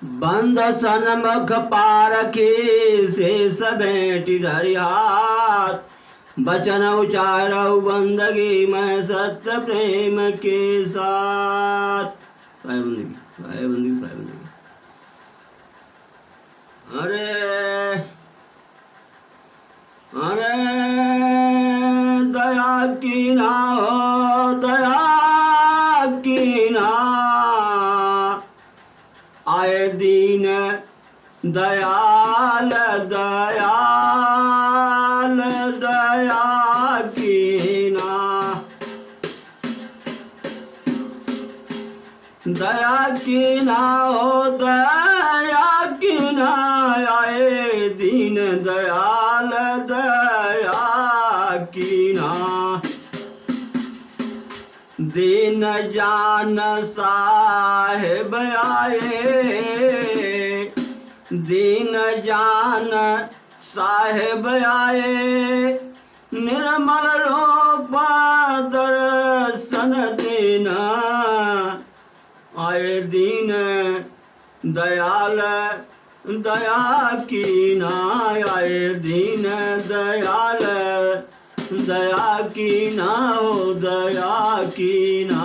बंद सनमुख पारखी शेष भेंटि धरि हाथ, बचन उचारऊ बंदगी मैं सत्य प्रेम के साथ। बंदगी। अरे दया की ना हो, दया की ना आए दीन दयाल, दयाल दया की ना, दया की ना हो, दया की ना आए दीन दयाल, दया की ना। दीन जान साहेब आए, दीन जान साहेब आए, निर्मल रूप दर्शन देना आए दीन दयाल, दया की ना आए दीन दयाल, दया की ना हो, दया की ना।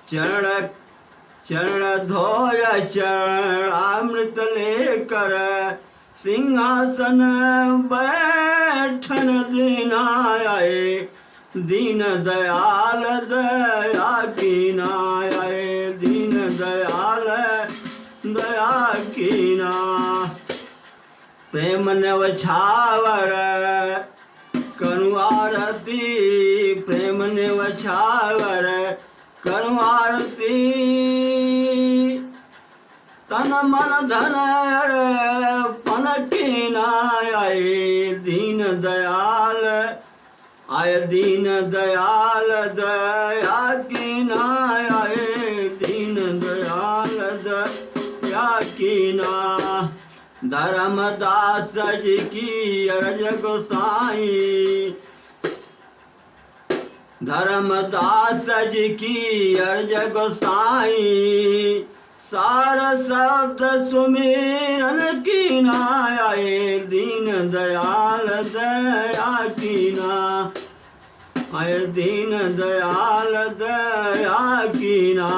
चरण चरण धोय चरणामृत लेकर, सिंहासन बैठन देना आए दीन दयाल, दया की ना आए दीन दयाल, दया की ना। प्रेम न्यवछावर करुण आरती, प्रेम न्यवछावर करुण आरती, तन मन धन अर्पण की ना आए दीन दयाल, आए दीन दयाल, दया की ना आए दीन दयाल, दया की ना। धर्मदास जी की अर्ज गोसाई, धर्मदास जी की अर्ज गोसाई, सार शब्द सुमिरन की ना आए दीन दयाल, दया की ना आए दीन दयाल, दया की ना।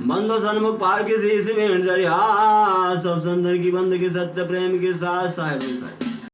बंदो सन्मुख पार की शीश भेंट धरि हाथ, सब संतन की बंद की सत्य प्रेम के साथ साहेब।